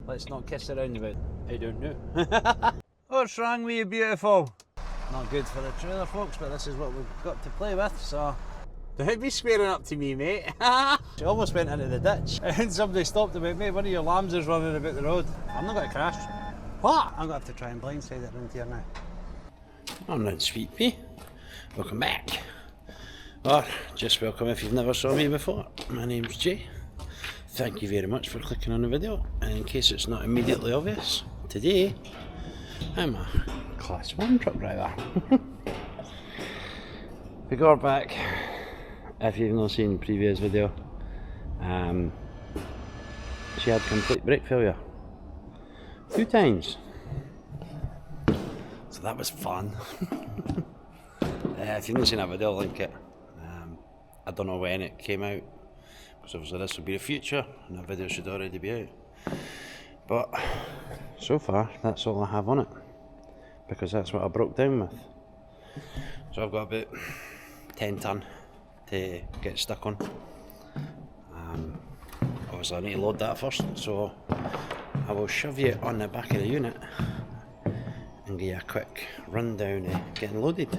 let's not kiss around about. I don't know. What's wrong with you, beautiful? Not good for the trailer, folks, but this is what we've got to play with, so... Don't be squaring up to me, mate. She almost went into the ditch, and somebody stopped about, mate, one of your lambs is running about the road. I'm not going to crash. What? I'm going to have to try and blindside it into here now. I'm not Sweet Pea. Welcome back. Or just welcome if you've never saw me before. My name's Jay. Thank you very much for clicking on the video. And in case it's not immediately obvious, today I'm a Class 1 truck driver. We got back. If you've not seen the previous video, she had complete brake failure 2 times. So that was fun. If you've not seen that video, I'll link it. I don't know when it came out, because obviously this will be the future and that video should already be out. But so far, that's all I have on it, because that's what I broke down with. So I've got about 10 tonne to get stuck on. Obviously I need to load that first, so I will shove you on the back of the unit and give you a quick rundown of getting loaded.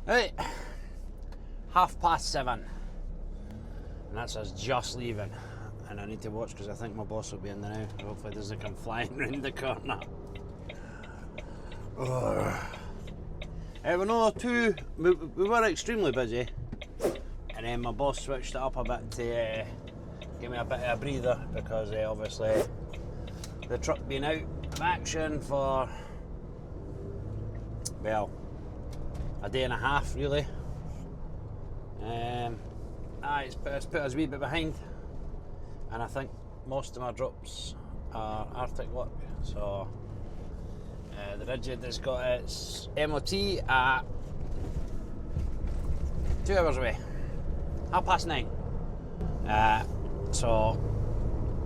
Right, 7:30, and that's us just leaving, and I need to watch because I think my boss will be in there now. Hopefully it doesn't come flying round the corner. We were extremely busy, and then my boss switched it up a bit to give me a bit of a breather, because obviously the truck being out of action for, well, a day and a half really. It's put us a wee bit behind, and I think most of my drops are Arctic work, so the rigid has got its MOT at 2 hours away, 9:30. So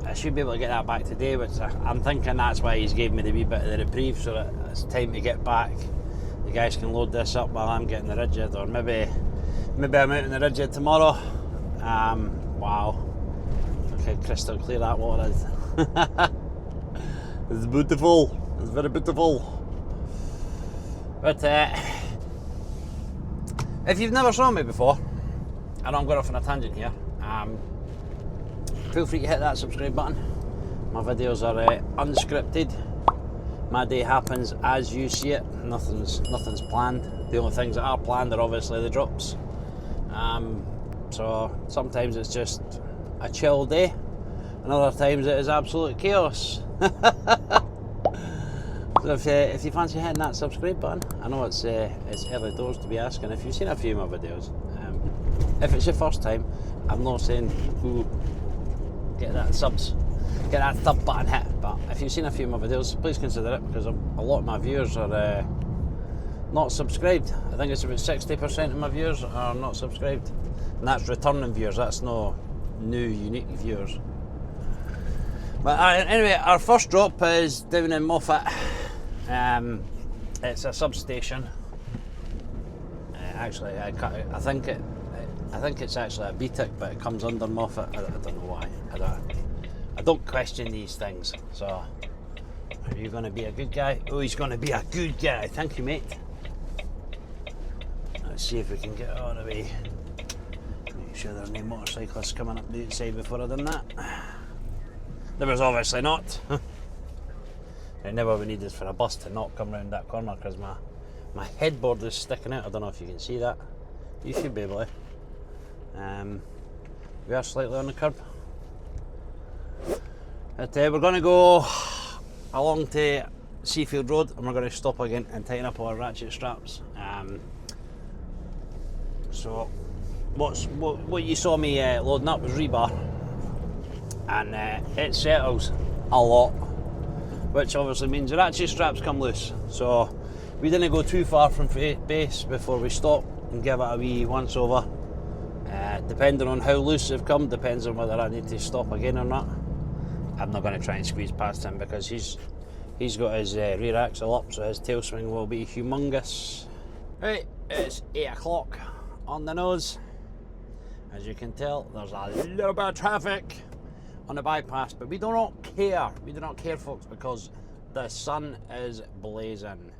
I should be able to get that back today, which I'm thinking that's why he's gave me the wee bit of the reprieve, so that it's time to get back. The guys can load this up while I'm getting the rigid, or maybe I'm out in the rigid tomorrow. Wow, look how crystal clear that water is. It's beautiful, it's very beautiful. But if you've never saw me before, I know I'm going off on a tangent here, feel free to hit that subscribe button. My videos are unscripted. My day happens as you see it. Nothing's planned. The only things that are planned are obviously the drops. So sometimes it's just a chill day, and other times it is absolute chaos. So if you fancy hitting that subscribe button, I know it's early doors to be asking if you've seen a few of my videos. If it's your first time, I'm not saying get that sub button hit, but if you've seen a few of my videos, please consider it, because a lot of my viewers are not subscribed. I think it's about 60% of my viewers are not subscribed, and that's returning viewers, that's no new unique viewers. But anyway, our first drop is down in Moffat. It's a substation. Actually, I think it's actually a BTIC, but it comes under Moffat. I don't know why. I don't question these things. So, are you going to be a good guy? Oh, he's going to be a good guy. Thank you, mate. Let's see if we can get out of the way. Make sure there are no motorcyclists coming up the outside before I done that. There was obviously not. And now what we need is for a bus to not come round that corner, because my headboard is sticking out. I don't know if you can see that. You should be able to. We are slightly on the curb. But we're going to go along to Seafield Road, and we're going to stop again and tighten up our ratchet straps. So what you saw me loading up was rebar, and it settles a lot, which obviously means the ratchet straps come loose. So we didn't go too far from base before we stopped and give it a wee once over. Depending on how loose they've come, depends on whether I need to stop again or not. I'm not going to try and squeeze past him because he's got his rear axle up, so his tail swing will be humongous. Right, it's 8 o'clock on the nose. As you can tell, there's a little bit of traffic on the bypass, but we do not care. We do not care, folks, because the sun is blazing,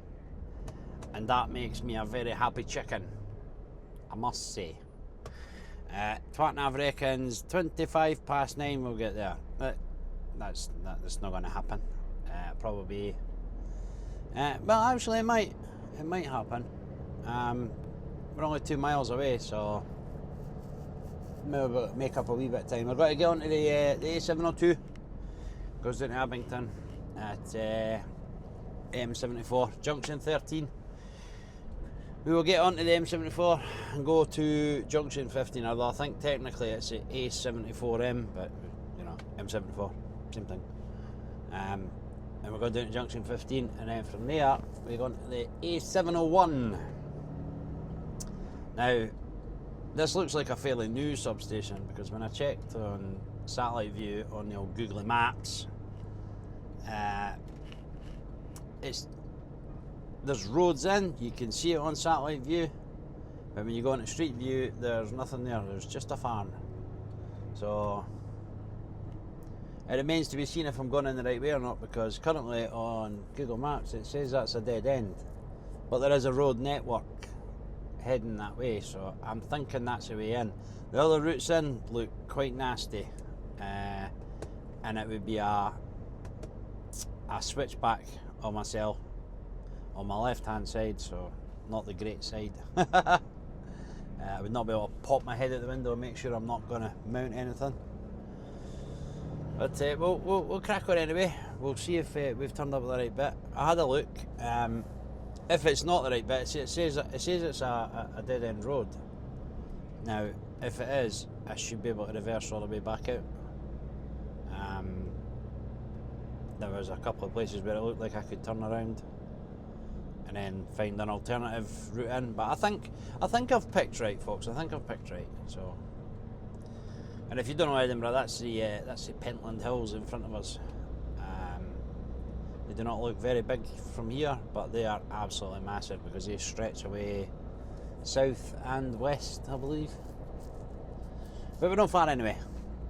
and that makes me a very happy chicken, I must say. Twatnav reckons 25 past 9 we'll get there. But that's not going to happen. Probably. Well, actually, it might happen. We're only 2 miles away, so maybe we'll make up a wee bit of time. We're going to get onto the A702. Goes down to Abington at M74 junction 13. We will get onto the M74 and go to junction 15. Although I think technically it's the A74M, but you know, M74, same thing. And we're going down to junction 15, and then from there we're going to the A701. Now, this looks like a fairly new substation, because when I checked on satellite view on the old Google Maps, there's roads in, you can see it on satellite view, but when you go into street view, there's nothing there, there's just a farm. So it remains to be seen if I'm going in the right way or not, because currently on Google Maps it says that's a dead end, but there is a road network heading that way, so I'm thinking that's the way in. The other routes in look quite nasty, and it would be a switchback on myself on my left hand side, so not the great side. I would not be able to pop my head out the window and make sure I'm not going to mount anything. But we'll crack on anyway. We'll see if we've turned up the right bit. I had a look. If it's not the right bit, it says it's a dead end road. Now, if it is, I should be able to reverse all the way back out. There was a couple of places where it looked like I could turn around and then find an alternative route in. But I think I've picked right, folks. I think I've picked right. So, and if you don't know Edinburgh, that's the Pentland Hills in front of us. They do not look very big from here, but they are absolutely massive because they stretch away south and west, I believe. But we're not far anyway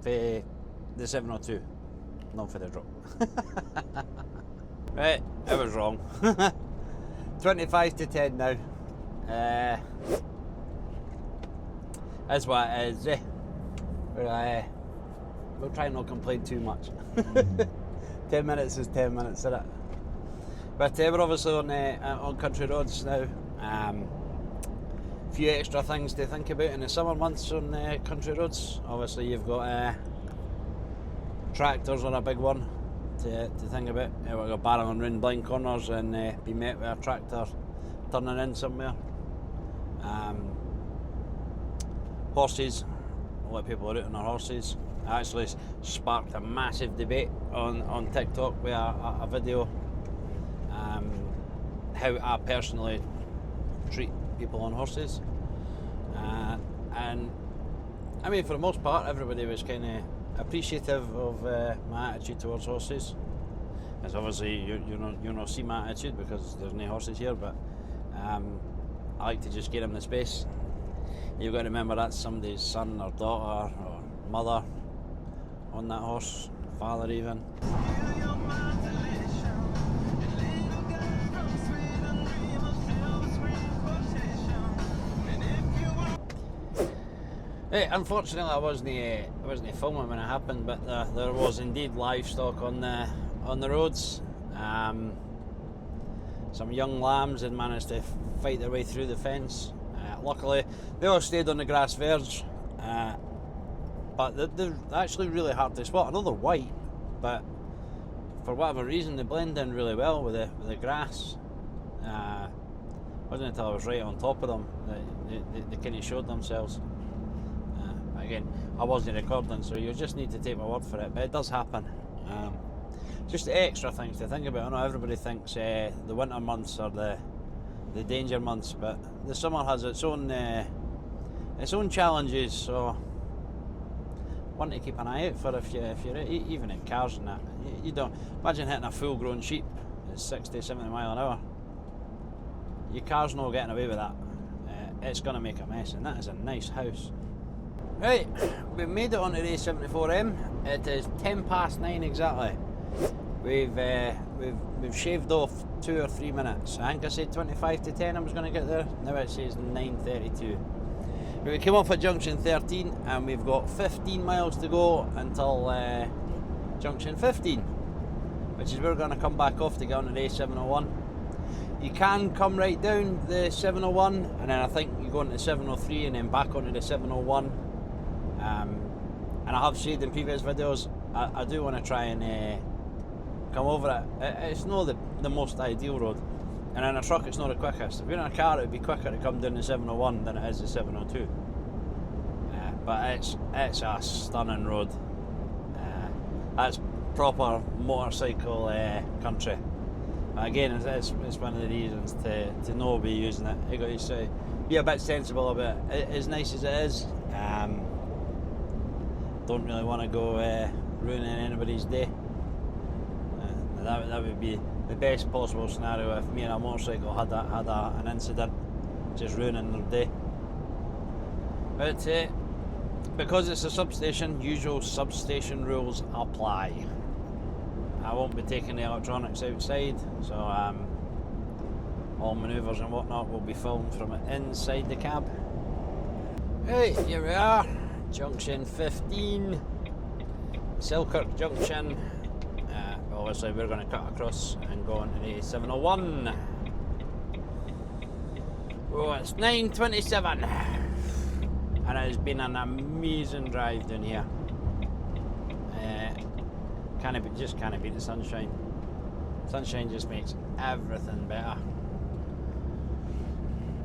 for the 702, not for the drop. Right, I was wrong. 25 to 10 now. That's what it is. We'll try not to complain too much. 10 minutes is 10 minutes, isn't it? But we're obviously on country roads now. A few extra things to think about in the summer months on country roads. Obviously you've got tractors on a big one to think about. We've got barreling round blind corners and be met with a tractor turning in somewhere. Horses, a lot of people are out on their horses. I actually sparked a massive debate on TikTok with a video, how I personally treat people on horses, and I mean, for the most part everybody was kind of appreciative of my attitude towards horses. As obviously you not see my attitude because there's no horses here, but I like to just get them the space. You've got to remember that's somebody's son or daughter or mother on that horse, father even. Hey, unfortunately, I wasn't filming when it happened, but there was indeed livestock on the roads. Some young lambs had managed to fight their way through the fence. Luckily, they all stayed on the grass verge, but they're actually really hard to spot. I know they're white, but for whatever reason they blend in really well with the grass. Wasn't until I was right on top of them that they kind of showed themselves. Again, I wasn't recording, so you just need to take my word for it, but it does happen. Just extra things to think about. I know everybody thinks the winter months are the danger months, but the summer has its own challenges, so one to keep an eye out for if you're even in cars and that. You don't imagine hitting a full-grown sheep at 60-70 mile an hour. Your car's not getting away with that. It's going to make a mess, and that is a nice house. Right, we've made it onto the A74M. It is 9:10 exactly. We've shaved off 2 or 3 minutes. I think I said 25 to 10 I was going to get there. Now it says 9:32. We came off at junction 13 and we've got 15 miles to go until junction 15, which is where we're going to come back off to get onto the A701. You can come right down the 701 and then I think you go into the 703 and then back onto the 701. And I have said in previous videos, I do want to try and come over it. It's not the most ideal road, and in a truck it's not the quickest. If you're in a car it would be quicker to come down the 701 than it is the 702. But it's a stunning road. That's proper motorcycle country. Again, it's one of the reasons to not be using it. You got to be a bit sensible about it. As nice as it is, don't really want to go ruining anybody's day. That would be the best possible scenario if me and a motorcycle had an incident, just ruining their day. But because it's a substation, usual substation rules apply. I won't be taking the electronics outside, so all manoeuvres and whatnot will be filmed from inside the cab. Right, here we are, junction 15, Selkirk Junction. Obviously we're going to cut across and go into the 701. Oh, it's 9:27 and it has been an amazing drive down here. Just can't beat the sunshine. Sunshine just makes everything better.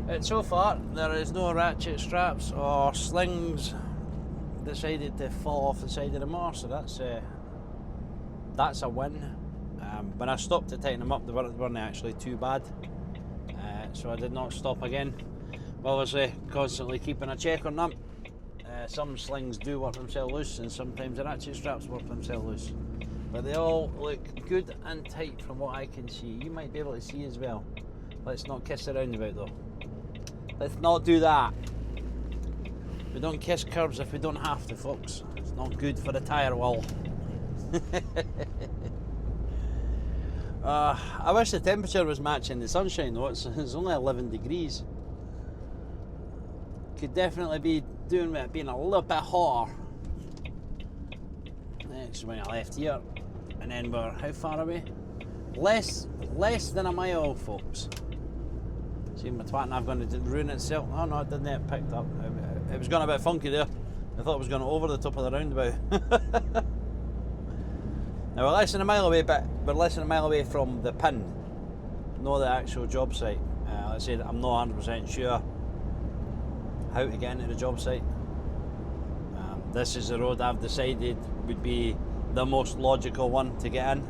But so far there is no ratchet straps or slings decided to fall off the side of the motor, so that's a win. When I stopped to tighten them up, they weren't actually too bad, so I did not stop again. But obviously constantly keeping a check on them. Some slings do work themselves loose and sometimes the ratchet straps work themselves loose, but they all look good and tight from what I can see. You might be able to see as well. Let's not kiss around about though. Let's not do that. We don't kiss curbs if we don't have to, folks. It's not good for the tyre wall. I wish the temperature was matching the sunshine though. It's only 11 degrees. Could definitely be doing with it being a little bit hotter. Next when I left here, and then we're how far away? Less than a mile, folks. See my twat and I've going to ruin itself. Oh no, it didn't. It picked up. It was going a bit funky there. I thought it was going over the top of the roundabout. Now we're less than a mile away, but we're less than a mile away from the pin, not the actual job site. Like I said, I'm not 100% sure how to get into the job site. This is the road I've decided would be the most logical one to get in.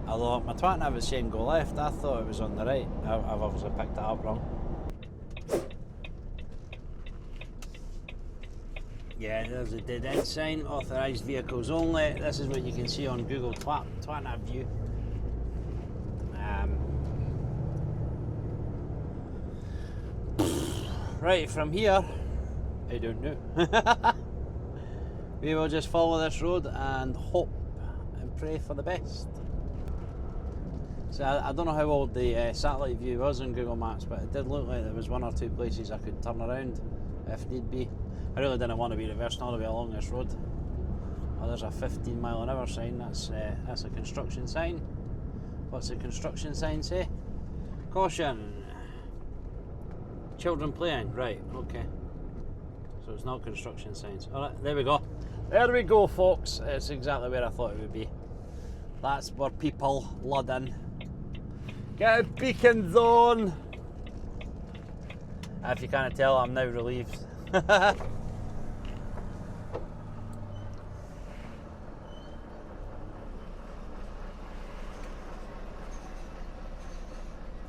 Although my twat nav is saying go left, I thought it was on the right. I've obviously picked that up wrong. Yeah, there's a dead end sign, authorised vehicles only. This is what you can see on Google twat nav view. Right, from here, I don't know. We will just follow this road and hope and pray for the best. So I don't know how old the satellite view was on Google Maps, but it did look like there was 1 or 2 places I could turn around if need be. I really didn't want to be reversing all the way along this road. Oh, there's a 15 mile an hour sign. That's a construction sign. What's the construction sign say? Caution. Children playing. Right, okay. So it's not construction signs. Alright, there we go. There we go, folks. It's exactly where I thought it would be. That's where people load in. Get a beacon zone. If you can't tell, I'm now relieved.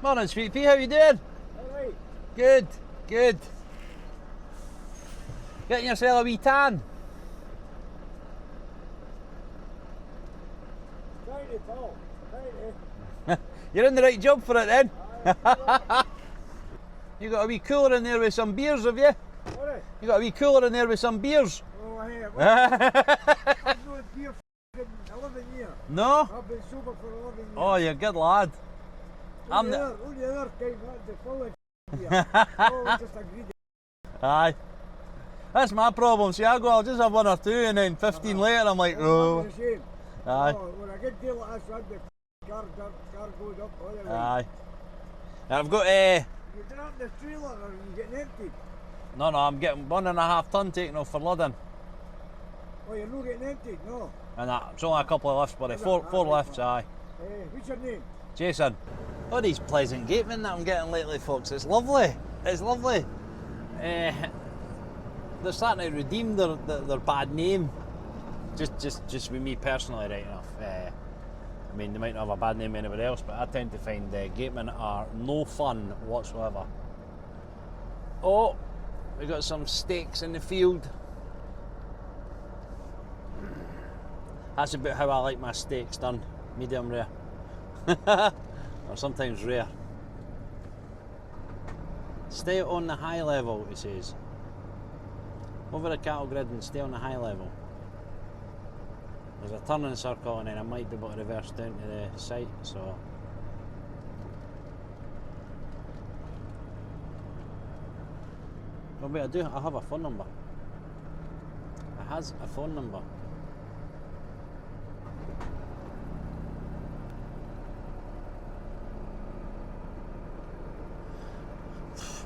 Morning, Sweet Pea, how you doing? Alright. Good, good. Getting yourself a wee tan? Trying to talk. You're in the right job for it then. You got a wee cooler in there with some beers, have you? What? You got a wee cooler in there with some beers? Oh, hey, I've known beer for 11 years. No? I've been sober for 11 years. Oh, you're a good lad. Only the other time, the full beer. Oh, just a greedy. Aye. That's my problem. See, I'll just have one or two and then 15 later I'm like, oh. That's the same. Aye. Oh, when I get deal like this, the car goes up all the way. Aye. Now I've got You drop the trailer or you getting empty? no, I'm getting 1.5 ton taken off for loading. Oh, you're not getting empty? No. And it's only a couple of lifts, buddy. Four lifts, aye. What's your name? Jason. Oh, these pleasant gatemen that I'm getting lately, folks. It's lovely. It's lovely. They're starting to redeem their bad name. Just with me personally, right enough. I mean, they might not have a bad name anywhere else, but I tend to find gatemen are no fun whatsoever. Oh, we got some steaks in the field. That's about how I like my steaks done, medium rare. Or sometimes rare. Stay on the high level, he says. Over the cattle grid and stay on the high level. There's a turning circle and then I might be able to reverse down to the site, so. Oh wait, I have a phone number. It has a phone number.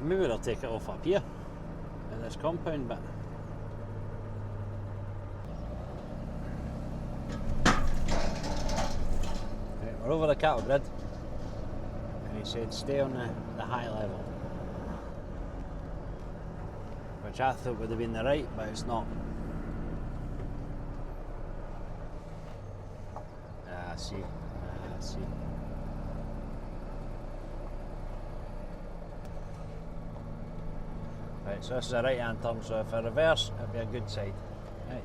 Maybe they'll take it off up here in this compound bit. Right, we're over the cattle grid and he said stay on the high level, which I thought would have been the right, but it's not. I see. Right, so this is a right hand turn, so if I reverse, it'll be a good side. Right.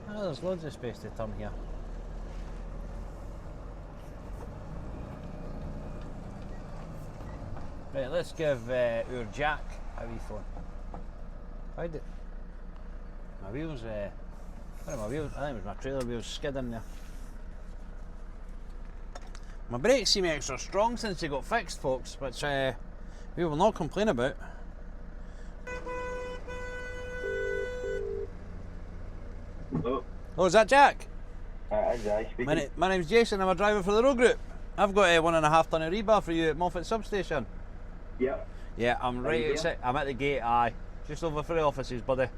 Oh, there's loads of space to turn here. Right, let's give our Jack a wee phone. How did my wheels, where are my wheels? I think it was my trailer wheels skidding there. My brakes seem extra strong since they got fixed, folks, which we will not complain about. Hello. Oh, is that Jack? Jack speaking. My name's Jason, I'm a driver for the road group. I've got a 1.5 ton of rebar for you at Moffat substation. Yep. Yeah, I'm right outside. I'm at the gate, aye. Just over for the offices, buddy.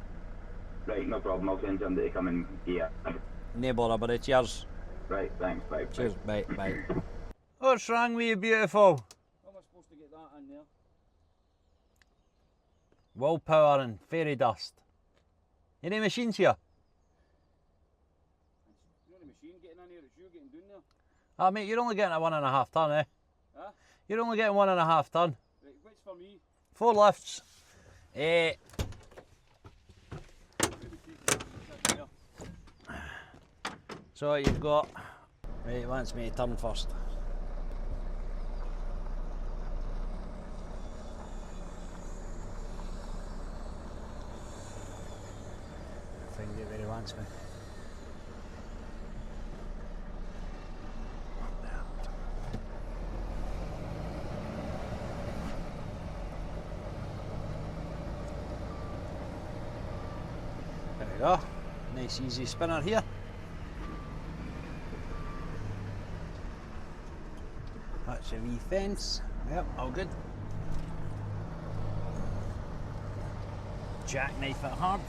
Right, no problem. I'll send somebody to come and get it. No bother, buddy. Cheers. Right, thanks. Bye. Cheers. Bye. What's wrong with you, beautiful? How am I supposed to get that in there? Willpower and fairy dust. Any machines here? You know the machine getting in here, it's you getting down there. Ah, mate, you're only getting a 1.5 ton, eh? Huh? You're only getting 1.5 ton. Right, what's for me? 4 lifts. So you've got. Right, he wants me to turn first. Find out where he wants me. There we go. Nice easy spinner here. That's a wee fence. Yep, all good. jackknife it hard.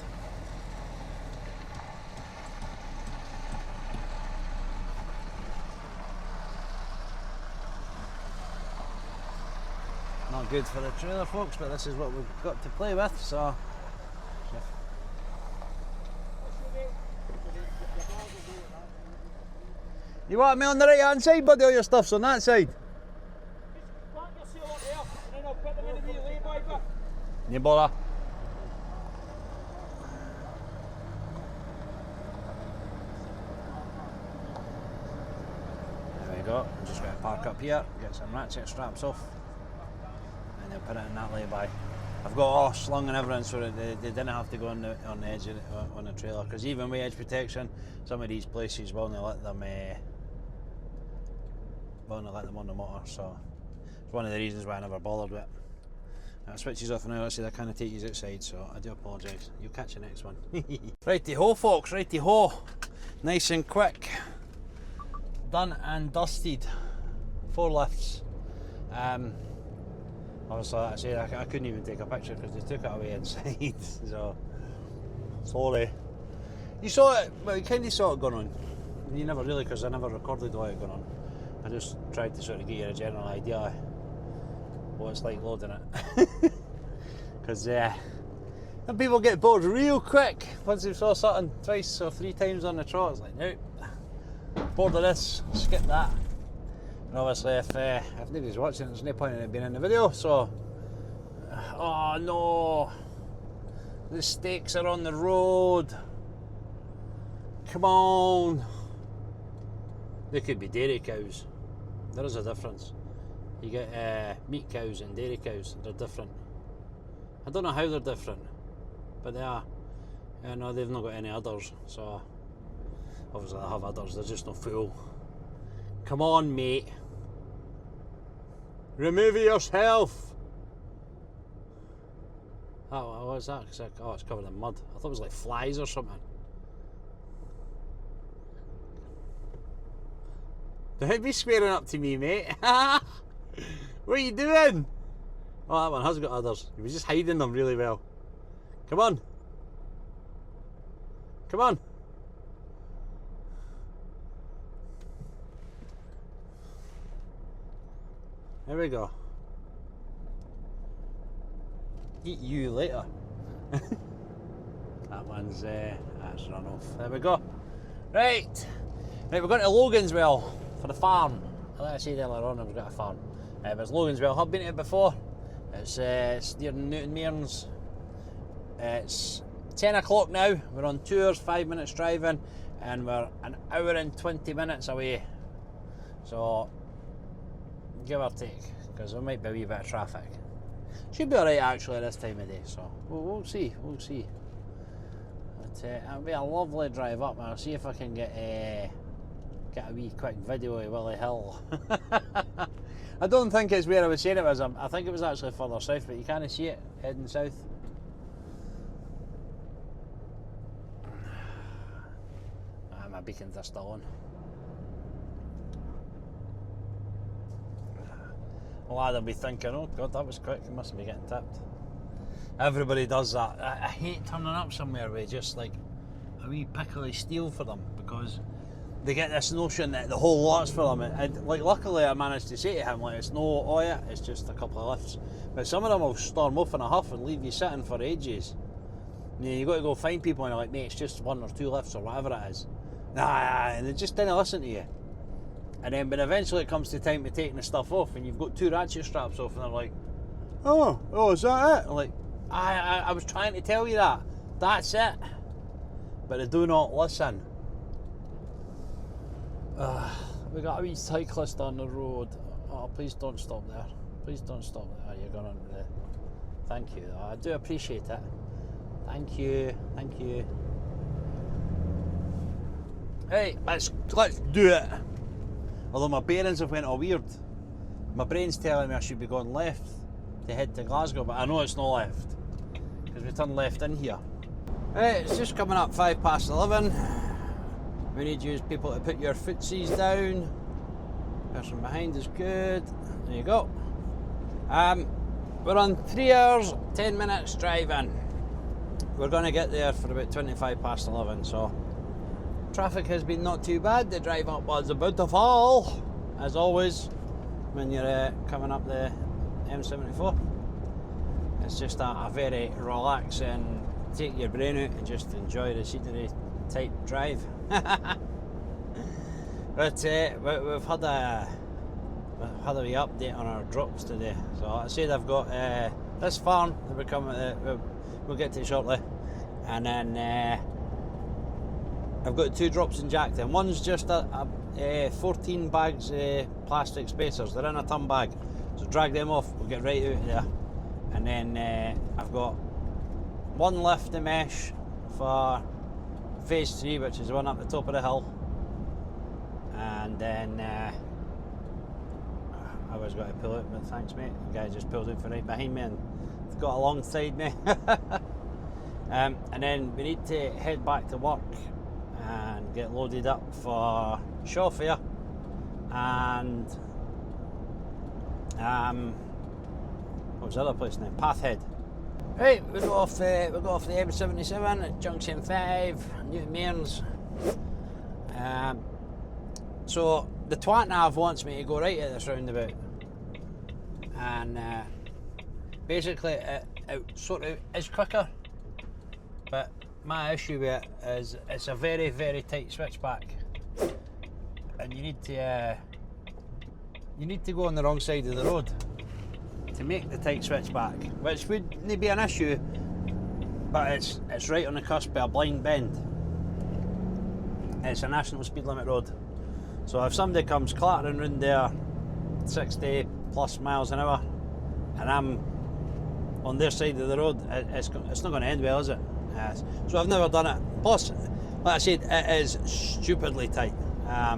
Not good for the trailer, folks, but this is what we've got to play with, so. You want me on the right hand side, buddy, or your stuff's on that side? Plant your seal up there, and then I'll put them in the wee lay-by bit. No bother. There we go. I'm just going to park up here, get some ratchet straps off, and they'll put it in that lay-by. I've got all slung and everything so that they didn't have to go on the edge of on the trailer, because even with edge protection, some of these places will not let them on the motor, so it's one of the reasons why I never bothered with it. Switches off now. I said I can't take you outside, so I do apologise. You'll catch the next one. Righty ho, folks, righty ho. Nice and quick. Done and dusted. 4 lifts. Obviously, like I said, I couldn't even take a picture because they took it away inside. So, sorry. You saw it, well, you kind of saw it going on. You never really, because I never recorded all it going on. I just tried to sort of get you a general idea of what it's like loading it. Because some people get bored real quick once they've saw something twice or 3 times on the trot. It's like, nope, bored of this, skip that. And obviously, if nobody's watching, there's no point in it being in the video. So, oh no, the stakes are on the road. Come on. They could be dairy cows. There is a difference. You get meat cows and dairy cows. They're different. I don't know how they're different, but they are. No, they've not got any udders. So obviously they have udders. They're just not full. Come on, mate. Remove yourself. Oh, what is that? Oh, it's covered in mud. I thought it was like flies or something. Don't be squaring up to me, mate. What are you doing? Oh, that one has got udders. He was just hiding them really well. Come on. Come on. There we go. Eat you later. That one's that's run off. There we go. Right, we're going to Loganswell for the farm. Like I said earlier on, I've got a farm. But it's Loganswell. I've been to it before. It's near Newton Mearns. It's 10 o'clock now. We're on 2 hours, 5 minutes driving, and we're an hour and 20 minutes away. So, give or take, because there might be a wee bit of traffic. Should be alright actually this time of day, so we'll see, we'll see. But it'll be a lovely drive up, and I'll see if I can get a wee quick video of Willie Hill. I don't think it's where I was saying it was. I think it was actually further south, but you can't see it heading south. My beacons are still on. A lad will be thinking, oh god, that was quick, he must be getting tipped. Everybody does that. I hate turning up somewhere with just like a wee pickly steal for them, because they get this notion that the whole lot's for them. And like, luckily I managed to say to him, like, it's no, oh yeah, it's just a couple of lifts. But some of them will storm off in a huff and leave you sitting for ages. You got to go find people and you're like, mate, it's just 1 or 2 lifts or whatever it is. Nah, and they just didn't listen to you. And then, but eventually it comes to time to taking the stuff off, and you've got 2 ratchet straps off, and they're like, oh, is that it? I'm like, I was trying to tell you that. That's it. But they do not listen. We got a wee cyclist on the road. Oh, please don't stop there. Please don't stop there. You're going on the... Thank you. I do appreciate it. Thank you. Thank you. Hey, let's do it. Although my bearings have went all weird. My brain's telling me I should be going left to head to Glasgow, but I know it's not left, because we turn left in here. Right, it's just coming up 11:05. We need you as people to put your footsies down. Person behind is good. There you go. We're on 3 hours, 10 minutes driving. we're going to get there for about 25 past 11, so traffic has been not too bad. The drive up was a beautiful, as always, when you're coming up the M74. It's just a very relaxing, take your brain out and just enjoy the scenery type drive. But we've had a wee update on our drops today. So I said I've got this farm that we'll get to shortly, and then I've got 2 drops in Jackton. One's just a 14 bags plastic spacers. They're in a ton bag, so drag them off. We'll get right out of there, and then I've got 1 lift of mesh for phase 3, which is the one up the top of the hill. And then I was going to pull out, but thanks mate, the guy just pulled out for right behind me and got alongside me. And then we need to head back to work and get loaded up for Shaw Fair and what was the other place now? Pathhead. Right, we go off the M77 at Junction 5, Newton Mearns. So the twat nav wants me to go right at this roundabout, and basically it sort of is quicker, but my issue with it is it's a very, very tight switchback, and you need to go on the wrong side of the road to make the tight switchback, which wouldn't be an issue, but it's right on the cusp of a blind bend. It's a national speed limit road. So if somebody comes clattering round there 60 plus miles an hour and I'm on their side of the road, it's not going to end well, is it? So I've never done it. Plus, like I said, it is stupidly tight. I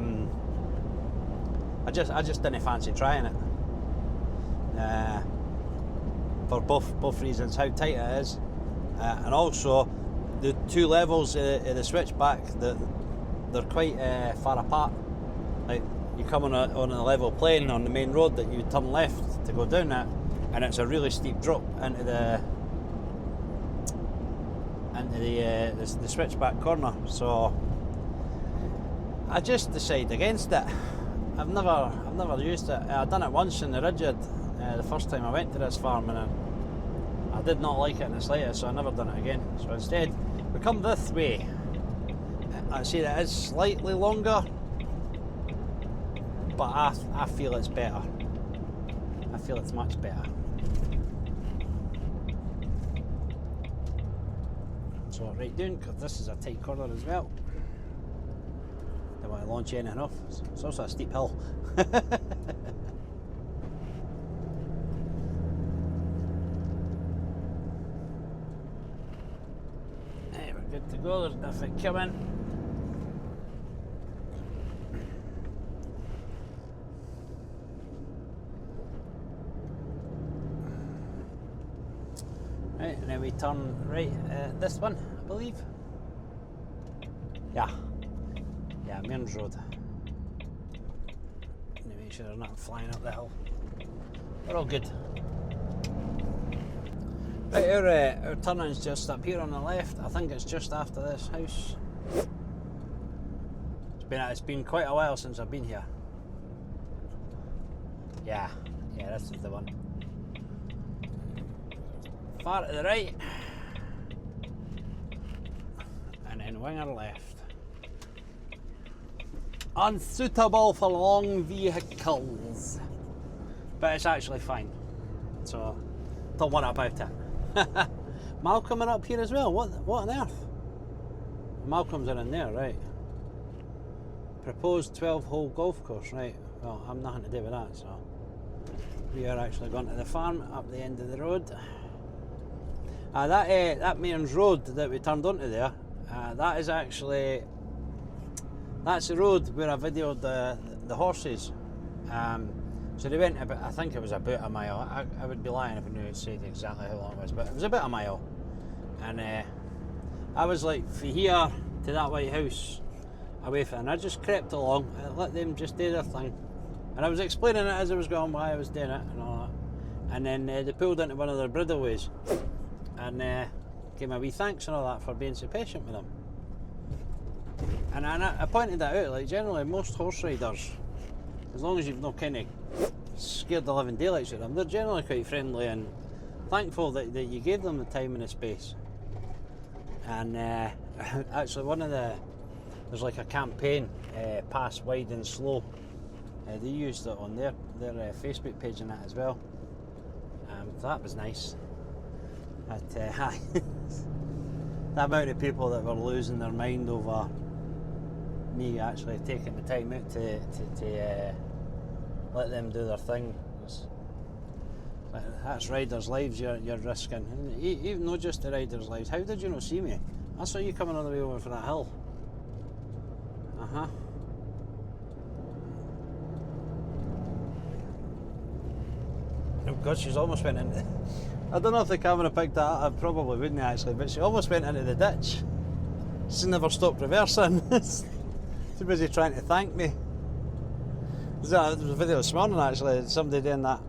just didn't fancy trying it. For both reasons, how tight it is, and also the 2 levels of the switchback, they're quite far apart. Like you come on a level plane on the main road that you turn left to go down it, and it's a really steep drop into the switchback corner. So I just decided against it. I've never used it. I done it once in the Rigid, the first time I went to this farm, and I did not like it in the slightest, so I never done it again. So instead, we come this way. I see that it is slightly longer, but I feel it's better. I feel it's much better. So right down, because this is a tight corner as well. Don't want to launch anything off. It's also a steep hill. Hey, we're good to go. There's nothing coming. Right, and then we turn right this one, I believe. Yeah, Mearns Road. Need to make sure they're not flying up the hill. We're all good. Right, our turning's just up here on the left. I think it's just after this house. It's been quite a while since I've been here. Yeah, this is the one. Far to the right, and then winger left. Unsuitable for long vehicles, but it's actually fine, so don't worry about it. Malcolm are up here as well. What on earth? Malcolm's are in there, right? Proposed 12-hole golf course, right? Well, I'm nothing to do with that, so we are actually going to the farm up the end of the road. That Mearns Road that we turned onto there, that's the road where I videoed the horses. So they went about, I think it was about a mile. I would be lying if I knew exactly how long it was, but it was about a mile. And I was like, from here to that White House, away from it, and I just crept along and let them just do their thing. And I was explaining it as I was going, why I was doing it and all that. And then they pulled into one of their bridleways. And gave me a wee thanks and all that for being so patient with them. And I pointed that out, like generally most horse riders, as long as you've not kind of scared the living daylights out of them, they're generally quite friendly and thankful that you gave them the time and the space. And actually there's like a campaign, Pass Wide and Slow. They used it on their Facebook page and that as well. So that was nice. But, the amount of people that were losing their mind over me actually taking the time out to let them do their thing. That's riders' lives you're risking. And even not just the riders' lives. How did you not see me? I saw you coming all the way over for that hill. Oh God, she's almost went into... I don't know if the camera picked that up, I probably wouldn't actually, but she almost went into the ditch. She's never stopped reversing. She's busy trying to thank me. There was a video this morning actually, somebody doing that,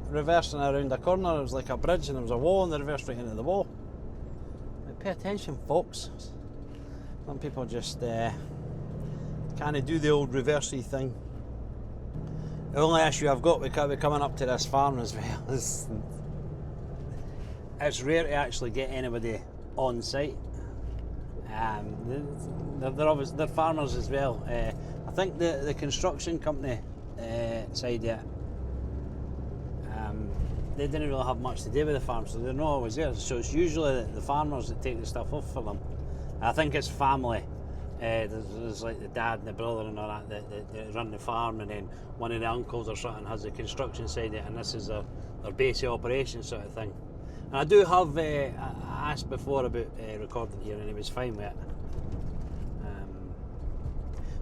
reversing around a corner. It was like a bridge and there was a wall and they reversed right into the wall. But pay attention, folks. Some people just can't do the old reversey thing. The only issue I've got with coming up to this farm as well is it's rare to actually get anybody on site. They're farmers as well. I think the construction company side of it, they didn't really have much to do with the farm, so they're not always there. So it's usually the farmers that take the stuff off for them. I think it's family. There's like the dad and the brother and all that that run the farm, and then one of the uncles or something has the construction side of it, and this is their base of operations sort of thing. And I do have I asked before about recording here, and he was fine with it.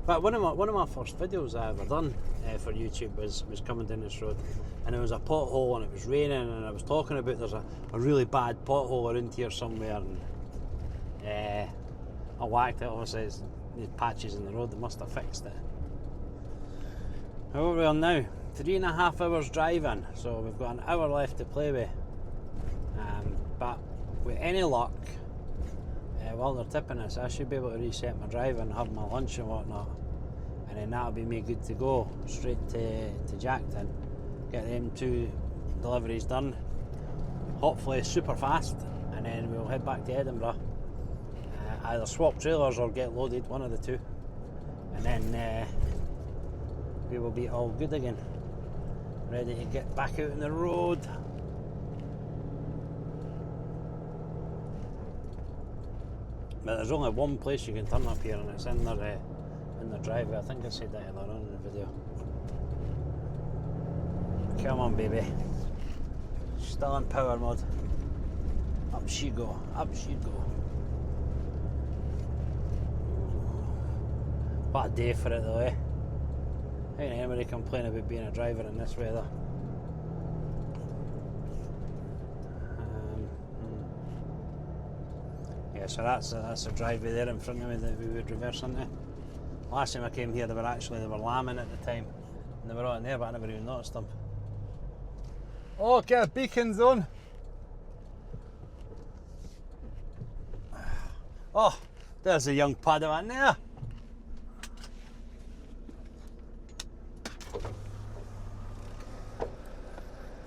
But one of my first videos I ever done for YouTube was coming down this road, and there was a pothole and it was raining, and I was talking about there's a really bad pothole around here somewhere, and I whacked it. Obviously it's these patches in the road, they must have fixed it. How are we on now? 3.5 hours driving, so we've got an hour left to play with. But with any luck, while they're tipping us, I should be able to reset my drive and have my lunch and whatnot, and then that'll be me good to go straight to Jackton, get them 2 deliveries done, hopefully super fast, and then we'll head back to Edinburgh, either swap trailers or get loaded, one of the two, and then we will be all good again, ready to get back out on the road. But there's only one place you can turn up here, and it's in their driveway. I think I said that earlier on in the video. Come on, baby. Still in power mode. Up she go, up she go. What a day for it though, eh? How can anybody complain about being a driver in this weather? Yeah, so that's a driveway there in front of me that we would reverse into. Last time I came here, they were lambing at the time, and they were all in there, but I never even noticed them. Oh, get a beacon zone. Oh, there's a young Padawan there.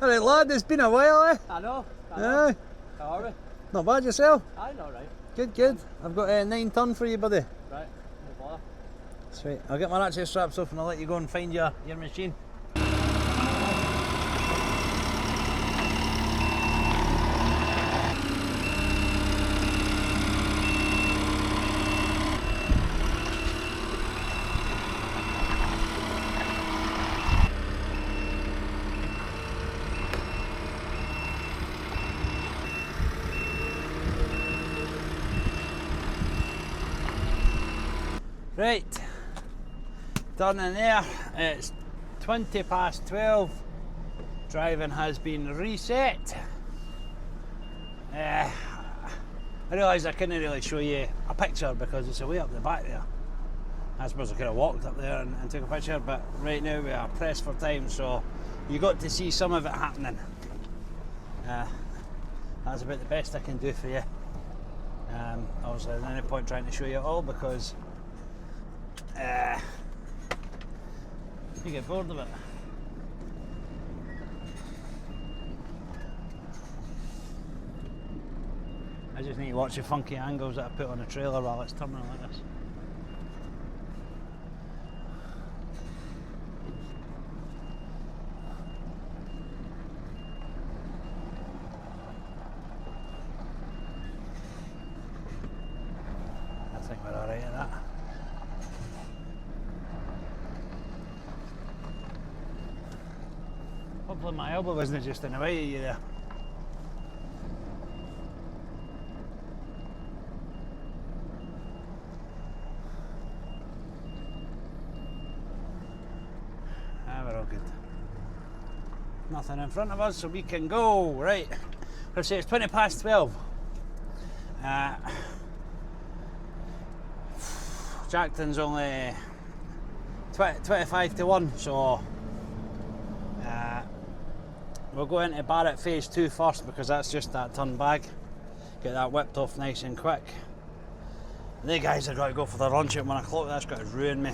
Alright lad, it's been a while, eh? I know. Aye. How are we? Not bad yourself? I know, right? Good, good. I've got 9 ton for you, buddy. Right, no bother. Sweet. I'll get my ratchet straps off and I'll let you go and find your machine. Right, done in there. It's 20 past 12. Driving has been reset. I realised I couldn't really show you a picture because it's way up the back there. I suppose I could have walked up there and took a picture, but right now we are pressed for time, so you got to see some of it happening. that's about the best I can do for you. Obviously, there's no point trying to show you it all because you get bored of it. I just need to watch the funky angles that I put on the trailer while it's turning like this. I think we're alright at that. Hopefully my elbow wasn't just in the way of you there. We're all good. Nothing in front of us, so we can go. Right. Let's say it's 20 past 12. Jackton's only 25 to 1, so we'll go into Barrett phase 2 first because that's just that ton bag. Get that whipped off nice and quick. The guys have got to go for their lunch at 1 o'clock, that's got to ruin me.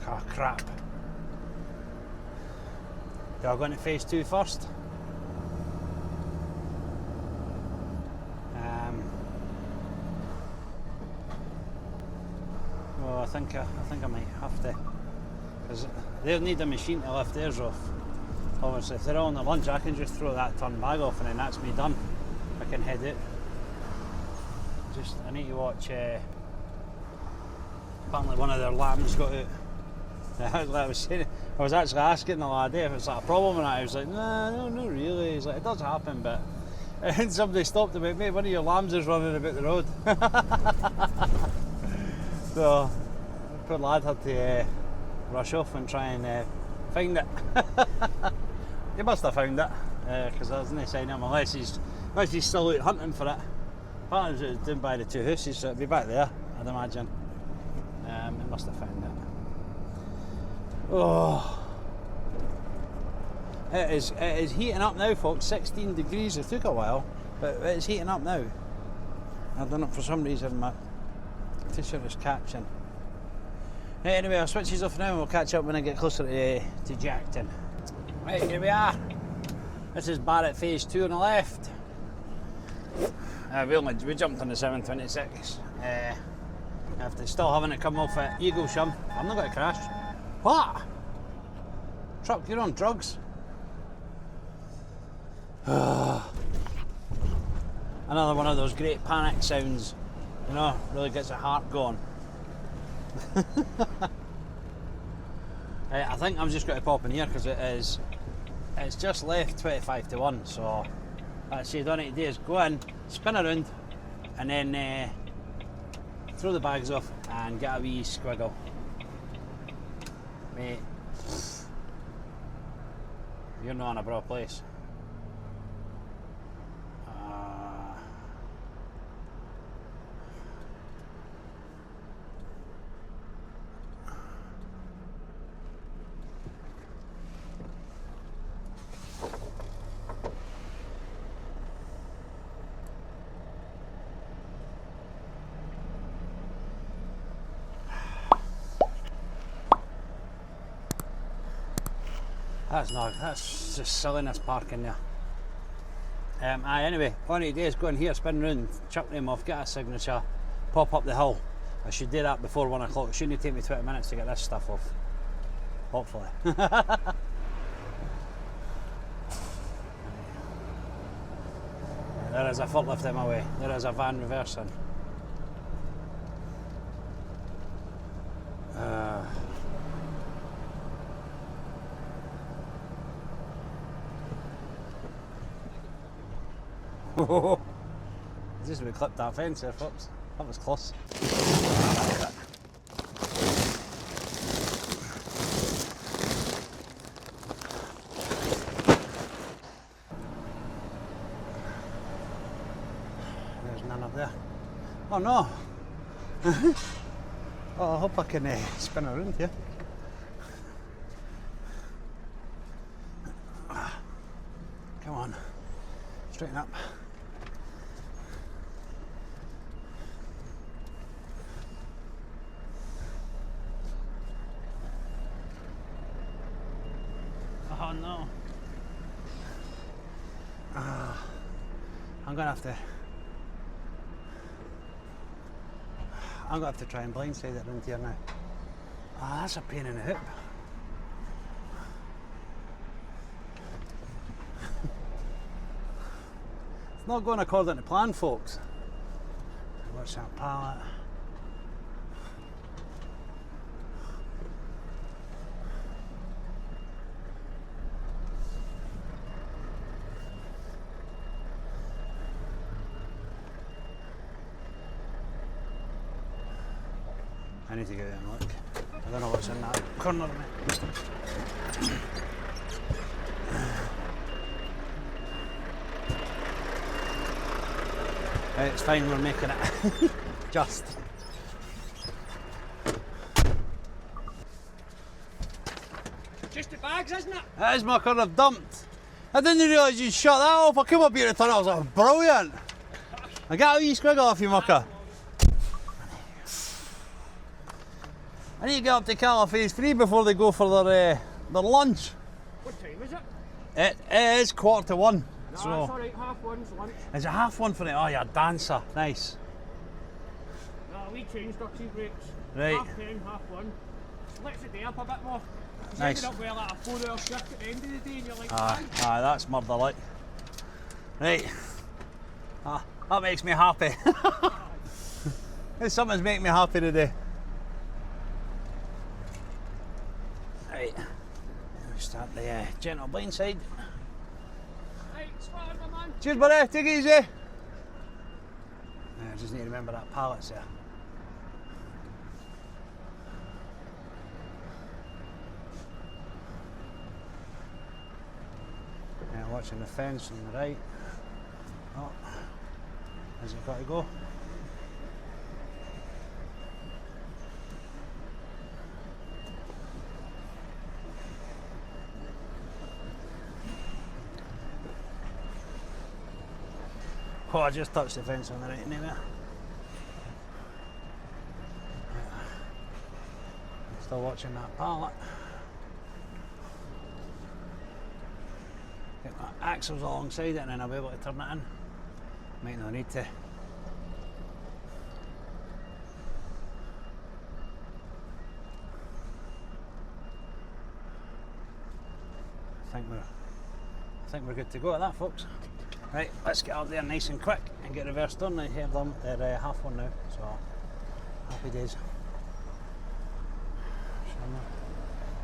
Oh crap. Do I go into phase 2 first? Well, I think I might have to, because they'll need a machine to lift theirs off. Obviously, if they're all on the lunch, I can just throw that ton bag off and then that's me done. I can head out. I need to watch. Apparently, one of their lambs got out. I was actually asking the lad if it's like a problem, and I was like, no, not really. He's like, it does happen, but. And somebody stopped him, mate, one of your lambs is running about the road. So, the poor lad had to rush off and try and find it. He must have found it, because there isn't a sign of him unless he's still out hunting for it. Apparently it was down by the two houses, so it'd be back there, I'd imagine. He must have found it. Oh, it is heating up now, folks. 16 degrees. It took a while, but it's heating up now. I don't know, for some reason my t-shirt is catching. Right, anyway, I'll switch these off now and we'll catch up when I get closer to Jackton. Right, here we are. This is Barrett phase 2 on the left. We jumped on the 726. After still having it come off at Eaglesham. I'm not going to crash. What? Truck, you're on drugs. Another one of those great panic sounds, you know, really gets the heart going. I think I'm just going to pop in here because it's just left 25 to 1, so let's see, what I need to do is go in, spin around, and then throw the bags off and get a wee squiggle. Mate, you're not in a broad place. That's just silliness parking there. Anyway, all I need to do is go in here, spin round, chuck them off, get a signature, pop up the hill. I should do that before 1 o'clock. It shouldn't take me 20 minutes to get this stuff off. Hopefully. There is a footlift in my way. There is a van reversing. Just we clipped that fence there, folks. That was close. There's none up there. Oh no! Oh, I hope I can spin around here. Come on. Straighten up. Oh no. I'm gonna have to try and blindside it into here now. Ah, that's a pain in the hip. It's not going according to plan, folks. Watch that pallet. I need to get in and look. I don't know what's in that corner of me. Right, it's fine, we're making it. Just. Just the bags, isn't it? That is my car I've dumped. I didn't realise you'd shut that off. I came up here to turn it, I was like, brilliant. I got a wee squiggle off you, mucker. I need to get up to Cala Phase 3 before they go for their lunch. What time is it? It is 1:45. No, So that's alright, 1:30's lunch. is it 1:30 for it? Oh, you're a dancer. Nice. No, we changed our tea breaks. Right. 10:30, 1:30. Splits the day up a bit more. It's Nice. ended up with like a 4-hour shift at the end of the day and you're like, Aye, that's murder like. Right. That makes me happy. Something's making me happy today. Right. We start the gentle blind side. right, spotted my man. Cheers, buddy. Take it easy. I just need to remember that pallet's there. Yeah, watching the fence on the right. Oh, has it got to go? Oh, I just touched the fence on the right anyway. Still watching that pallet. Get my axles alongside it and then I'll be able to turn it in. Might not need to. I think we're good to go at that, folks. Right, let's get up there nice and quick and get reversed done. I have them at 1:30 now, so happy days.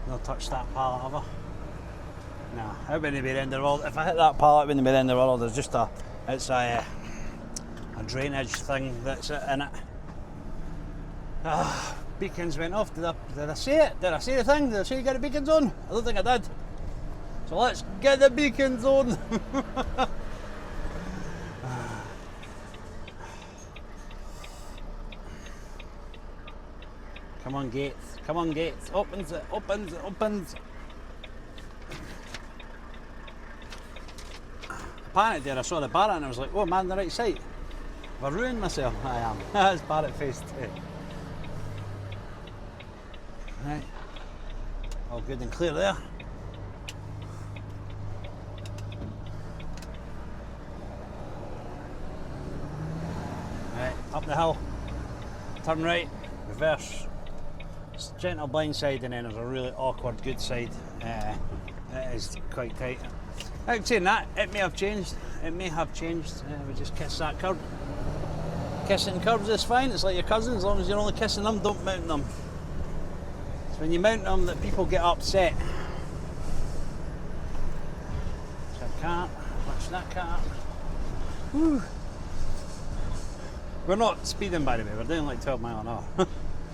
No touch that pallet ever. No, it wouldn't be the end of the world. If I hit that pallet, it wouldn't be the end of the world. There's just it's a drainage thing that's in it. Beacons went off. Did I say it? Did I say the thing? Did I say you get the beacons on? I don't think I did. So let's get the beacons on. Come on, gates. Come on, gates. Opens it, opens it, opens. I panicked there. I saw the Barrett and I was like, oh man, the right side. Have I ruined myself? I am. That's Barrett phase 2. Right. All good and clear there. Right, up the hill. Turn right, reverse. Gentle blind side and then there's a really awkward good side. It is quite tight. I'm saying that, it may have changed. It may have changed. We just kiss that curb. Kissing curbs is fine, it's like your cousin, as long as you're only kissing them, don't mount them. It's when you mount them that people get upset. That cat, watch that cat. Whew. We're not speeding, by the way, we're doing like 12 miles an hour.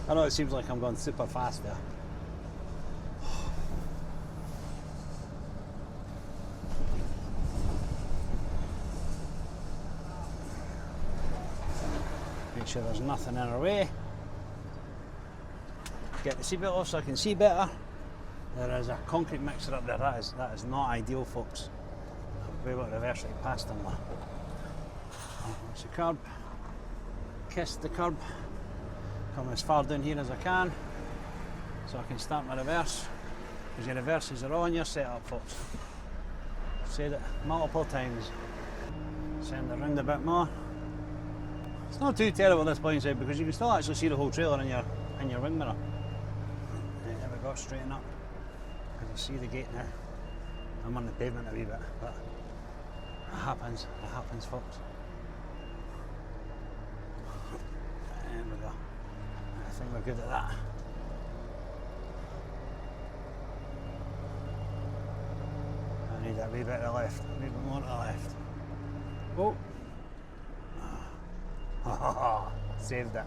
I know it seems like I'm going super fast there. Make sure there's nothing in our way. Get the seatbelt off so I can see better. There is a concrete mixer up there. That is not ideal, folks. be able to reverse it past them. Watch the curb, kiss the curb, come as far down here as I can so I can start my reverse, because your reverses are all in your setup, folks. I've said it multiple times. Send it round a bit more. It's not too terrible this blind side because you can still actually see the whole trailer in your wing mirror. There we go, straighten up. Because I see the gate now. I'm on the pavement a wee bit, but it happens folks. There we go. I think we're good at that. I need a wee bit to the left, a wee bit more to the left. Oh, saved it.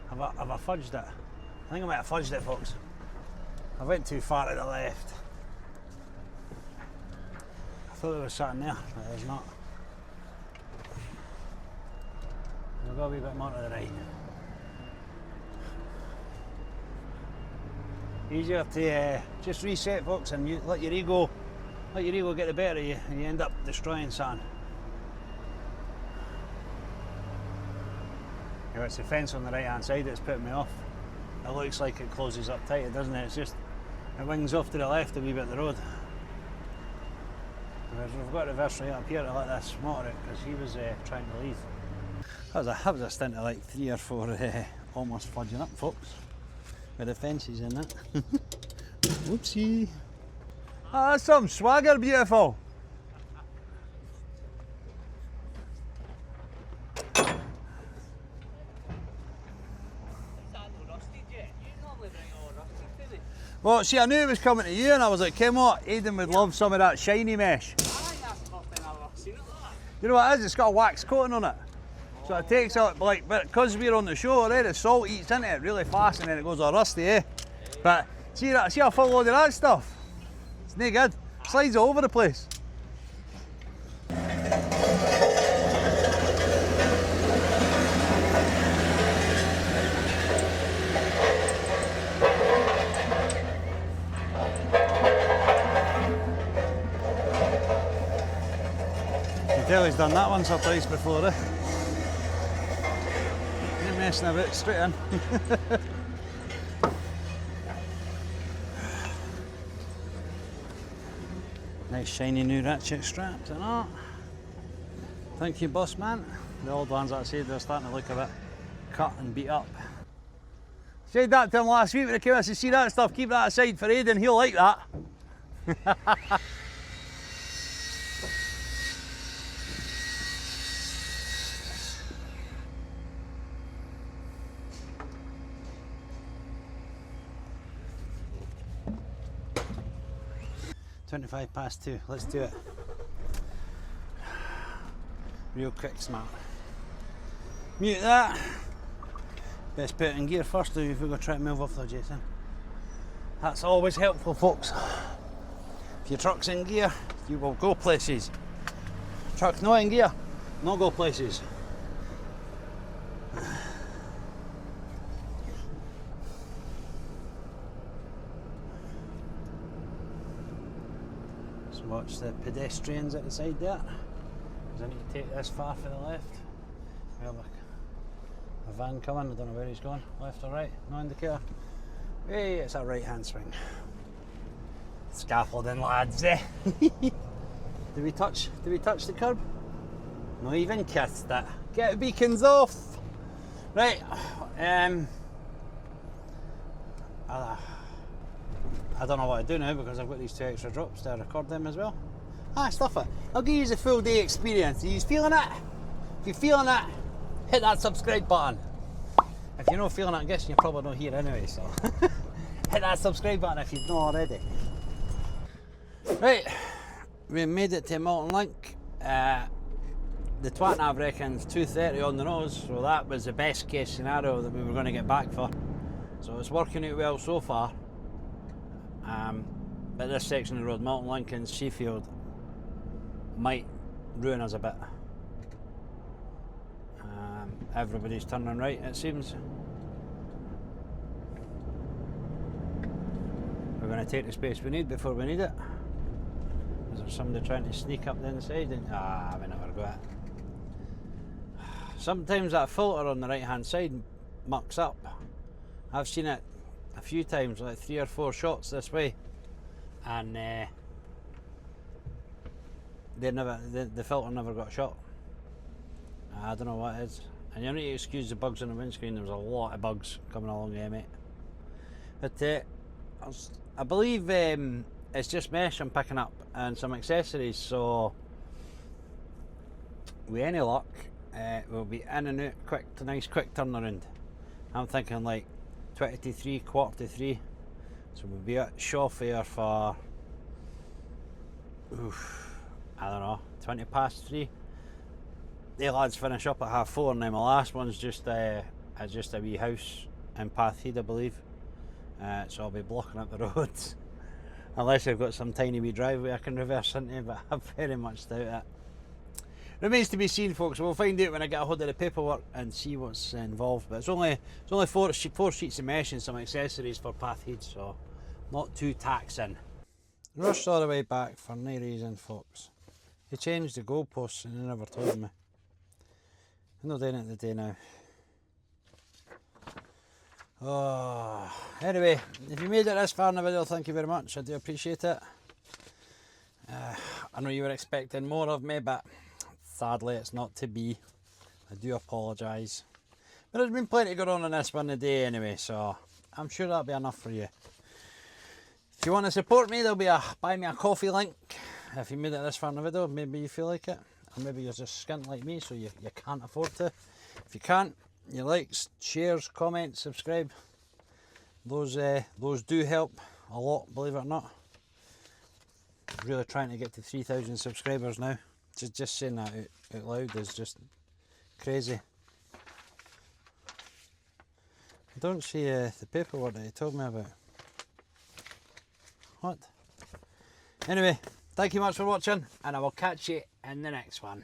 Have I fudged it? I think I might have fudged it, folks. I went too far to the left. I thought there was something there, but there's not. I'll go a wee bit more to the right. Easier to just reset, folks, and you let your ego get the better of you, and you end up destroying something. You know, it's the fence on the right hand side that's putting me off. It looks like it closes up tight, doesn't it? It's just, it wings off to the left a wee bit of the road. Whereas we've got to reverse right up here to let this motor it, because he was trying to leave. That was a stint of like 3 or 4 almost fudging up, folks, with the fences in it. Whoopsie. Oh, that's some swagger, beautiful. Well, see, I knew it was coming to you, and I was like, Kim, what? Aidan would love some of that shiny mesh. You know what it is? It's got a wax coating on it. So it takes out, like, because we're on the shore, the salt eats into it really fast and then it goes all rusty, eh? But see how full load of that stuff? It's no good. Slides all over the place. Tell he's done that once or twice before, eh? You're messing about, straight in. Nice shiny new ratchet straps and all. Thank you, boss man. The old ones, like I said, they're starting to look a bit cut and beat up. Said that to him last week when he came in. I said, see that stuff, keep that aside for Aidan, he'll like that. 25 past 2, let's do it. Real quick, smart. Mute that. Best put it in gear first though if we're going to try to move off though, Jason. That's always helpful, folks. If your truck's in gear, you will go places. Truck not in gear, not go places. Watch the pedestrians at the side there, because I need to take this far for the left. We have a van coming, I don't know where he's going, left or right, no indicator. Hey, it's a right hand swing. Scaffolding, lads, eh? Do we touch the curb? Not even kissed it. Get the beacons off! Right, I don't know what to do now because I've got these 2 extra drops to record them as well. Stuff it. I'll give you the full day experience. Are you feeling it? If you're feeling it, hit that subscribe button. If you're not feeling it, I'm guessing you're probably not here anyway, so hit that subscribe button if you've not already. Right, we made it to Malton Link. The twat nav reckons 2:30 on the nose, so that was the best case scenario that we were going to get back for. So it's working out well so far. But this section of the road, Malton Link and Sheffield, might ruin us a bit. Everybody's turning right, it seems. We're going to take the space we need before we need it. There's somebody trying to sneak up the inside, and we never got it. Sometimes that filter on the right hand side mucks up. I've seen it a few times, like 3 or 4 shots this way, and the filter never got shot. I don't know what it is. And you need to excuse the bugs on the windscreen. There was a lot of bugs coming along here, mate. But I believe it's just mesh I'm picking up and some accessories, so with any luck we'll be in and out quick, nice quick turnaround. I'm thinking like 20 to 3, quarter to 3, so we'll be at Shaw Fair for I don't know, 20 past 3. The lads finish up at 4:30, and then my last one's just a wee house in Pathhead, I believe. So I'll be blocking up the roads unless I've got some tiny wee driveway I can reverse into, but I very much doubt it. Remains to be seen, folks. We'll find out when I get a hold of the paperwork and see what's involved. But it's only 4 sheets of mesh and some accessories for Pathhead, so not too taxing. Rushed all the way back for no reason, folks. He changed the goalposts and he never told me. I'm not doing it today now. Oh, anyway, if you made it this far in the video, thank you very much. I do appreciate it. I know you were expecting more of me, but sadly it's not to be. I do apologise. But there's been plenty going on in this one today anyway, so I'm sure that'll be enough for you. If you want to support me, there'll be a buy me a coffee link. If you made it this far in the video, maybe you feel like it. Or maybe you're just skint like me, so you can't afford to. If you can't, your likes, shares, comments, subscribe. Those do help a lot, believe it or not. Really trying to get to 3,000 subscribers now. Just saying that out loud is just crazy. I don't see the paperwork that he told me about. What? Anyway, thank you much for watching, and I will catch you in the next one.